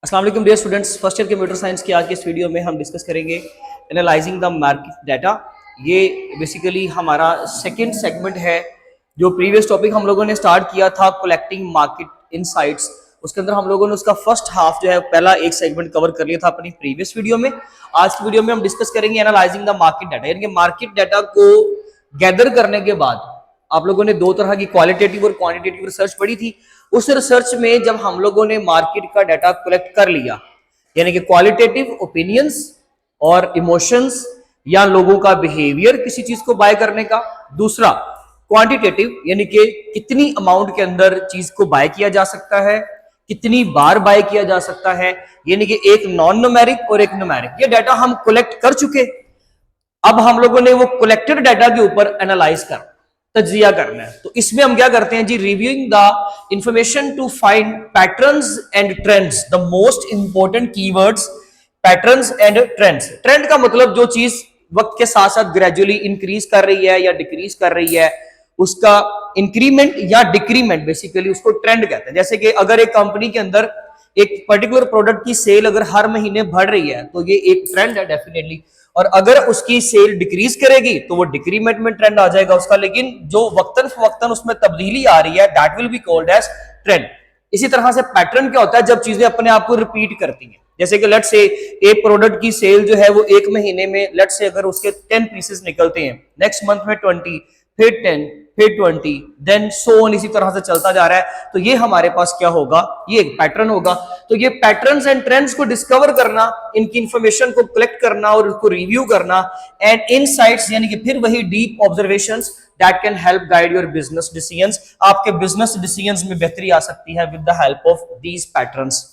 अस्सलाम वालेकुम dear students, first year computer science की आज के इस वीडियो में हम डिस्कस करेंगे एनालाइजिंग द मार्केट डाटा। ये बेसिकली हमारा सेकंड सेगमेंट है। जो प्रीवियस टॉपिक हम लोगों ने स्टार्ट किया था कलेक्टिंग मार्केट इनसाइट्स, उसके अंदर हम लोगों ने उसका फर्स्ट हाफ जो है पहला एक सेगमेंट कवर कर लिया था अपनी प्रीवियस वीडियो में। आज की वीडियो में हम डिस्कस करेंगे एनालाइजिंग द मार्केट डाटा, यानी कि मार्केट डाटा को गैदर करने के बाद आप लोगों ने दो तरह की क्वालिटेटिव और क्वांटिटेटिव रिसर्च पढ़ी थी। उस रिसर्च में जब हम लोगों ने मार्केट का डाटा कलेक्ट कर लिया, यानी कि क्वालिटेटिव ओपिनियंस और इमोशंस या लोगों का बिहेवियर किसी चीज को बाय करने का, दूसरा क्वांटिटेटिव यानी कि कितनी अमाउंट के अंदर चीज को बाय किया जा सकता है, कितनी बार बाय किया जा सकता है, यानी कि एक नॉन न्यूमेरिक और एक न्यूमेरिक। ये डाटा हम कलेक्ट कर चुके। अब हम लोगों ने वो कलेक्टेड डाटा के ऊपर एनालाइज कर तज्जिया करना है। तो इसमें हम क्या करते हैं जी, reviewing the information to find patterns and trends, the most important keywords patterns and trends. Trend का मतलब जो चीज वक्त के साथ साथ ग्रेजुअली इंक्रीज कर रही है या डिक्रीज कर रही है, उसका इंक्रीमेंट या डिक्रीमेंट बेसिकली उसको ट्रेंड कहते हैं। जैसे कि अगर एक कंपनी के अंदर एक पर्टिकुलर प्रोडक्ट की सेल अगर हर महीने बढ़ रही है तो ये एक ट्रेंड है डेफिनेटली, और अगर उसकी सेल डिक्रीज करेगी तो वो डिक्रीमेंट में ट्रेंड आ जाएगा उसका। लेकिन जो वक्तन फवक्तन उसमें तब्दीली आ रही है, that will be called as trend. इसी तरह से पैटर्न क्या होता है, जब चीजें अपने आप को रिपीट करती हैं। जैसे कि लेट्स से एक प्रोडक्ट की सेल जो है वो एक महीने में लेट्स से अगर उसके 10 पीसेस निकलते हैं, नेक्स्ट मंथ में 20, फिर 10, फिर 20, देन सो ऑन, इसी तरह से चलता जा रहा है, तो ये हमारे पास क्या होगा, ये एक पैटर्न होगा। तो ये पैटर्न्स एंड ट्रेंड्स को डिस्कवर करना, इनकी इंफॉर्मेशन को कलेक्ट करना और उसको रिव्यू करना, एंड इनसाइट्स यानी कि फिर वही deep observations that can help guide your business decisions. आपके बिजनेस डिसीजंस में बेहतरी आ सकती है with the help of these patterns.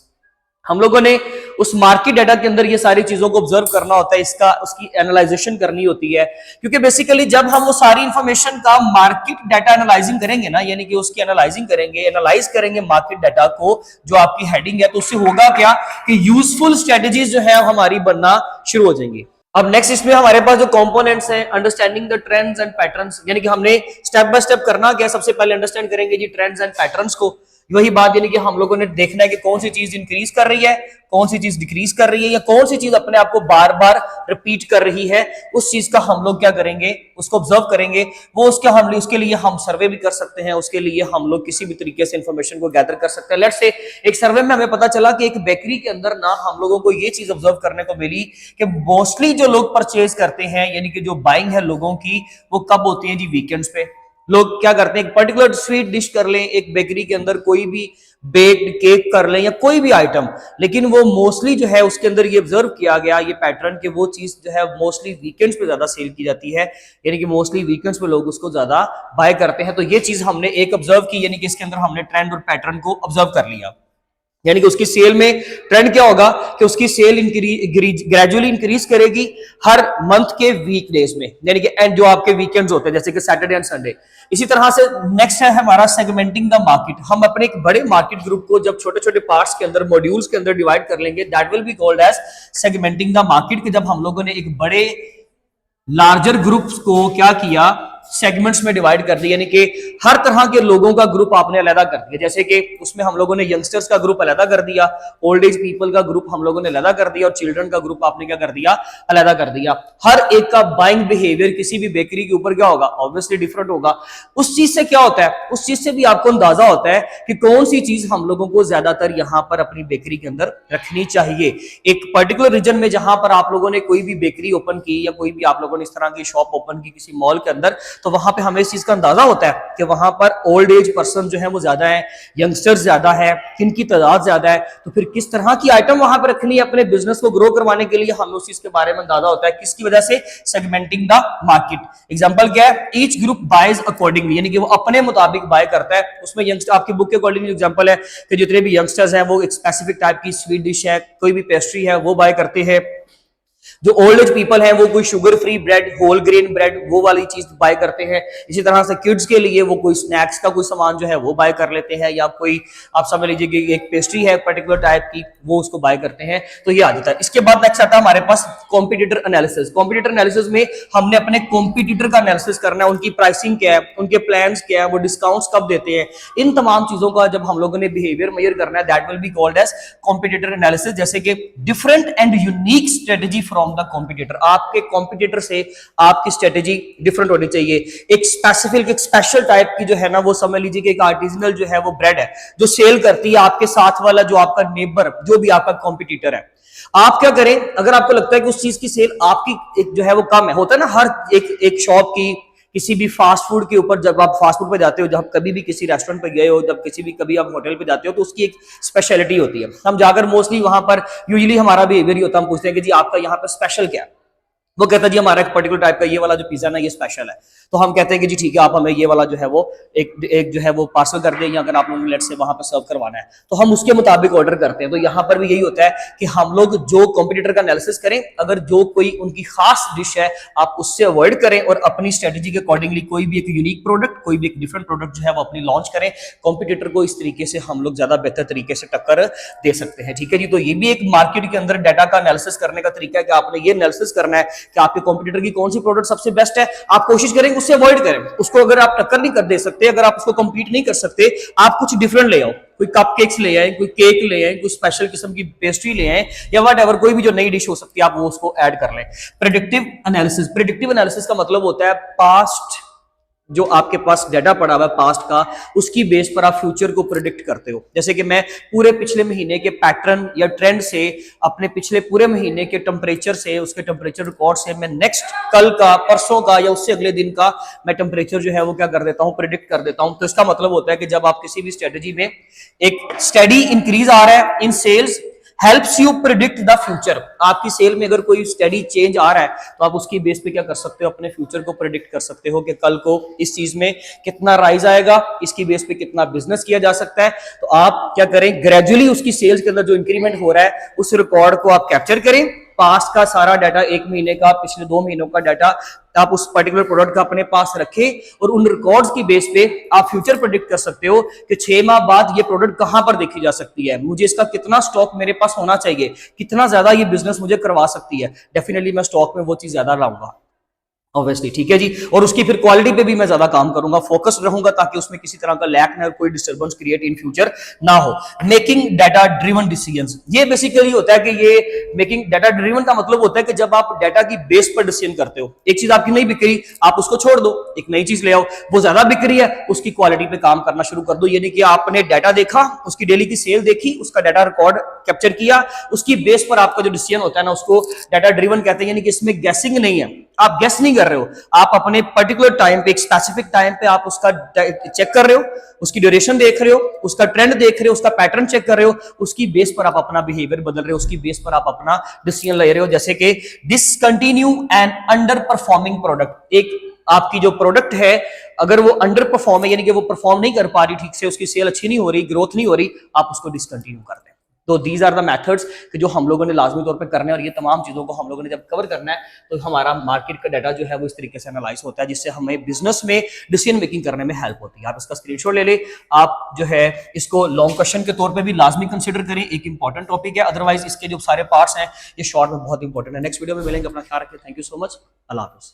हम लोगों ने उस मार्केट डाटा के अंदर ये सारी चीजों को ऑब्जर्व करना होता है, इसका उसकी एनालाइजेशन करनी होती है, क्योंकि बेसिकली जब हम वो सारी इंफॉर्मेशन का मार्केट डाटा एनालाइजिंग करेंगे ना, यानी कि उसकी एनालाइजिंग करेंगे, एनालाइज करेंगे मार्केट डाटा को, जो आपकी हेडिंग है, तो उससे होगा क्या कि यूजफुल स्ट्रेटेजीज जो है हमारी बनना शुरू हो जाएंगी। अब नेक्स्ट इसमें हमारे पास जो कंपोनेंट्स हैं, understanding the trends and patterns, यानी कि हमने स्टेप बाय स्टेप करना क्या, सबसे पहले अंडरस्टैंड करेंगे जी ट्रेंड्स एंड पैटर्न्स को। वही बात, यानी कि हम लोगों ने देखना है कि कौन सी चीज इंक्रीज कर रही है, कौन सी चीज डिक्रीज कर रही है, या कौन सी चीज अपने आप को बार बार रिपीट कर रही है। उस चीज का हम लोग क्या करेंगे, उसको ऑब्जर्व करेंगे। वो उसके लिए हम सर्वे भी कर सकते हैं, उसके लिए हम लोग किसी भी तरीके से इंफॉर्मेशन को गैदर कर सकते हैं। लेट्स से एक सर्वे में हमें पता चला कि एक बेकरी के अंदर ना हम लोगों को ये चीज ऑब्जर्व करने को मिली कि मोस्टली जो लोग परचेज करते हैं, यानी कि जो बाइंग है लोगों की, वो कब होती है जी, वीकेंड्स पे। लोग क्या करते हैं, एक पर्टिकुलर स्वीट डिश कर लें, एक बेकरी के अंदर कोई भी बेक्ड केक कर लें या कोई भी आइटम, लेकिन वो मोस्टली जो है उसके अंदर ये ऑब्जर्व किया गया ये पैटर्न कि वो चीज जो है मोस्टली वीकेंड्स पे ज्यादा सेल की जाती है, यानी कि मोस्टली वीकेंड्स पे लोग उसको ज्यादा बाय करते हैं। तो ये चीज हमने एक ऑब्जर्व की, यानी कि इसके अंदर हमने ट्रेंड और पैटर्न को ऑब्जर्व कर लिया। यानी कि उसकी सेल में ट्रेंड क्या होगा कि उसकी सेल ग्रेजुअली इंक्रीज करेगी हर मंथ के वीकडेज में, यानी कि एंड जो आपके वीकेंड्स होते हैं जैसे कि सैटरडे एंड संडे। इसी तरह से नेक्स्ट है हमारा सेगमेंटिंग द मार्केट। हम अपने एक बड़े मार्केट ग्रुप को जब छोटे छोटे पार्ट्स के अंदर, मॉड्यूल्स के अंदर डिवाइड कर लेंगे, that will be called as segmenting the market. कि जब हम लोगों ने एक बड़े लार्जर ग्रुप्स को क्या किया, सेगमेंट्स में डिवाइड कर दिया, यानी कि हर तरह के लोगों का ग्रुप आपने अलग कर दिया। जैसे कि उसमें हम लोगों ने यंगस्टर्स का ग्रुप अलग कर दिया, ओल्ड एज पीपल का ग्रुप हम लोगों ने अलग कर दिया, और चिल्ड्रन का ग्रुप आपने क्या कर दिया, अलग कर दिया। हर एक का बाइंग बिहेवियर किसी भी बेकरी के ऊपर क्या होगा, ऑब्वियसली डिफरेंट होगा। उस चीज से क्या होता है, उस चीज से भी आपको अंदाजा होता है कि कौन सी चीज हम लोगों को ज्यादातर यहाँ पर अपनी बेकरी के अंदर रखनी चाहिए। एक पर्टिकुलर रीजन में जहां पर आप लोगों ने कोई भी बेकरी ओपन की या कोई भी आप लोगों ने इस तरह की शॉप ओपन की किसी मॉल के अंदर, तो वहां पे हमें इस चीज का अंदाजा होता है कि वहां पर ओल्ड एज पर्सन जो है वो ज्यादा है, यंगस्टर्स ज्यादा है, किनकी तादाद ज्यादा है, तो फिर किस तरह की आइटम वहां पर रखनी है अपने बिजनेस को ग्रो करवाने के लिए, हमें उस चीज के बारे में अंदाजा होता है। किसकी वजह से, सेगमेंटिंग द मार्केट। एग्जांपल क्या है, ईच ग्रुप बाइज अकॉर्डिंगली, यानी कि वो अपने मुताबिक बाय करता है। उसमें यंगस्टर आपकी बुक के अकॉर्डिंग एग्जांपल है कि जितने भी यंगस्टर्स हैं वो एक स्पेसिफिक टाइप की स्वीट डिश है, कोई भी पेस्ट्री है वो बाय करते हैं। जो ओल्ड एज पीपल हैं वो कोई sugar free bread, whole grain bread, वो वाली चीज बाय करते हैं। इसी तरह से किड्स के लिए वो कोई स्नैक्स का कोई सामान जो है वो बाय कर लेते हैं, या कोई आप समझ लीजिए कि एक पेस्ट्री है पर्टिकुलर टाइप की, वो उसको बाय करते हैं। तो ये आ जाता है। इसके बाद नेक्स्ट आता है हमारे पास कॉम्पिटिटर एनालिसिस। कॉम्पिटिटर एनालिसिस में हमने अपने कॉम्पिटिटर का एनालिसिस करना है, उनकी प्राइसिंग क्या है, उनके प्लान्स क्या है, वो डिस्काउंट्स कब देते हैं। इन तमाम चीजों का जब हम लोगों ने बिहेवियर मेजर करना है, that will be called as competitor analysis. जैसे कि different and unique strategy from the competitor, आपके कॉम्पिटिटर से आपकी स्ट्रेटेजी डिफरेंट होनी चाहिए। एक स्पेसिफिक, एक स्पेशल टाइप की जो है ना, वो समझ लीजिए कि एक आर्टिजनल जो है वो ब्रेड है जो सेल करती है आपके साथ वाला जो आपका नेबर, जो भी आपका कॉम्पिटिटर है। आप क्या करें, अगर आपको लगता है कि उस चीज की सेल आपकी एक जो है वो कम है, होता है ना हर एक शॉप की, किसी भी फास्ट फूड के ऊपर, जब आप फास्ट फूड पे जाते हो, जब कभी भी किसी रेस्टोरेंट पे गए हो, जब कभी आप होटल पे जाते हो, तो उसकी एक स्पेशलिटी होती है। हम जाकर मोस्टली वहां पर यूजुअली हमारा बिहेवियर ही होता है, हम पूछते हैं कि जी आपका यहाँ पे स्पेशल क्या है। वो कहता है जी हमारा एक पर्टिकुलर टाइप का ये वाला जो पिज्जा ना ये स्पेशल है। तो हम कहते हैं कि जी ठीक है, आप हमें ये वाला जो है वो एक जो है वो पार्सल कर दें, या अगर आप लोगों ने लेट से वहां पर सर्व करवाना है तो हम उसके मुताबिक ऑर्डर करते हैं। तो यहाँ पर भी यही होता है कि हम लोग जो कॉम्पिटिटर का एनालिसिस करें, अगर जो कोई उनकी खास डिश है आप उससे अवॉइड करें और अपनी स्ट्रेटेजी के अकॉर्डिंगली कोई भी एक यूनिक प्रोडक्ट, कोई भी एक डिफरेंट प्रोडक्ट जो है वो अपनी लॉन्च करें। कॉम्पिटिटर को इस तरीके से हम लोग ज्यादा बेहतर तरीके से टक्कर दे सकते हैं। ठीक है जी, तो ये भी एक मार्केट के अंदर डाटा का एनालिसिस करने का तरीका है कि आपने ये एनालिसिस करना है कि आपके कॉम्पिटिटर की कौन सी प्रोडक्ट सबसे बेस्ट है। आप कोशिश करें उससे अवॉइड करें उसको। अगर आप टक्कर नहीं कर दे सकते, अगर आप उसको कंपीट नहीं कर सकते, आप कुछ डिफरेंट ले आओ। कोई कपकेक्स ले आए, कोई केक ले आए, कोई स्पेशल किस्म की पेस्ट्री ले आए, या व्हाटएवर, कोई भी जो नई डिश हो सकती है आप वो उसको ऐड कर लें। प्रेडिक्टिव एनालिसिस, प्रेडिक्टिव एनालिसिस का मतलब होता है पास्ट, जो आपके पास डाटा पड़ा हुआ है पास्ट का, उसकी बेस पर आप फ्यूचर को प्रिडिक्ट करते हो। जैसे कि मैं पूरे पिछले महीने के पैटर्न या ट्रेंड से, अपने पिछले पूरे महीने के टेम्परेचर से, उसके टेम्परेचर रिकॉर्ड से मैं नेक्स्ट कल का, परसों का या उससे अगले दिन का मैं टेम्परेचर जो है वो क्या कर देता हूं, प्रिडिक्ट कर देता हूं। तो इसका मतलब होता है कि जब आप किसी भी स्ट्रेटेजी में एक स्टडी इंक्रीज आ रहा है in sales, helps you predict the future. आपकी सेल में अगर कोई स्टडी चेंज आ रहा है तो आप उसकी बेस पे क्या कर सकते हो, अपने फ्यूचर को प्रिडिक्ट कर सकते हो कि कल को इस चीज में कितना राइज आएगा, इसकी बेस पे कितना बिजनेस किया जा सकता है। तो आप क्या करें, ग्रेजुअली उसकी सेल्स के अंदर जो इंक्रीमेंट हो रहा है उस रिकॉर्ड को आप कैप्चर करें। पास्ट का सारा डाटा, एक महीने का, पिछले 2 महीनों का डाटा आप उस पर्टिकुलर प्रोडक्ट का अपने पास रखें, और उन रिकॉर्ड्स की बेस पे आप फ्यूचर प्रेडिक्ट कर सकते हो कि 6 माह बाद ये प्रोडक्ट कहां पर देखी जा सकती है, मुझे इसका कितना स्टॉक मेरे पास होना चाहिए, कितना ज्यादा ये बिजनेस मुझे करवा सकती है। डेफिनेटली मैं स्टॉक में वो चीज ज्यादा लाऊंगा ऑब्वियसली। ठीक है जी, और उसकी फिर क्वालिटी पे भी मैं ज्यादा काम करूंगा, फोकस रहूंगा, ताकि उसमें किसी तरह का लैक ना, कोई डिस्टर्बेंस क्रिएट इन फ्यूचर ना हो। मेकिंग डाटा ड्रिवन डिसीजंस, ये बेसिकली होता है कि ये मेकिंग डाटा ड्रिवन का मतलब होता है कि जब आप डाटा की बेस पर डिसीजन करते हो, एक चीज आपकी नहीं बिक रही, आप उसको छोड़ दो, एक नई चीज ले आओ, वो ज्यादा बिक रही है, उसकी क्वालिटी पे काम करना शुरू कर दो। यानी कि आपने डाटा देखा, उसकी डेली की सेल देखी, उसका डाटा रिकॉर्ड कैप्चर किया, उसकी बेस पर आपका जो डिसीजन होता है ना, उसको डाटा ड्रिवन कहते हैं। यानी कि इसमें गैसिंग नहीं है, आप गेस नहीं कर रहे हो, आप अपने पर्टिकुलर टाइम पे, एक स्पेसिफिक टाइम पे आप उसका चेक कर रहे हो, उसकी ड्यूरेशन देख रहे हो, उसका ट्रेंड देख रहे हो, उसका पैटर्न चेक कर रहे हो, उसकी बेस पर आप अपना बिहेवियर बदल रहे हो, उसकी बेस पर आप अपना डिसीजन ले रहे हो। जैसे कि discontinue and under performing product, एक आपकी जो प्रोडक्ट है अगर वो अंडर परफॉर्म है, यानी कि वो परफॉर्म नहीं कर पा रही ठीक से, उसकी सेल अच्छी नहीं हो रही, ग्रोथ नहीं हो रही, आप उसको डिसकंटिन्यू कर दें। तो दीज आर द मेथड्स कि जो हम लोगों ने लाजमी तौर पे करने, और ये तमाम चीजों को हम लोगों ने जब कवर करना है तो हमारा मार्केट का डाटा जो है वो इस तरीके से एनालाइज होता है, जिससे हमें बिजनेस में डिसीजन मेकिंग करने में हेल्प होती है। आप इसका स्क्रीनशॉट ले ले, आप जो है इसको लॉन्ग क्वेश्चन के तौर पे भी लाजमी कंसीडर करें, एक इंपॉर्टेंट टॉपिक है। अदरवाइज इसके जो सारे पार्ट्स हैं ये शॉर्ट में बहुत इंपॉर्टेंट है। नेक्स्ट वीडियो में मिलेंगे, अपना ख्याल रखिए। थैंक यू सो मच, अल्लाह हाफिज़।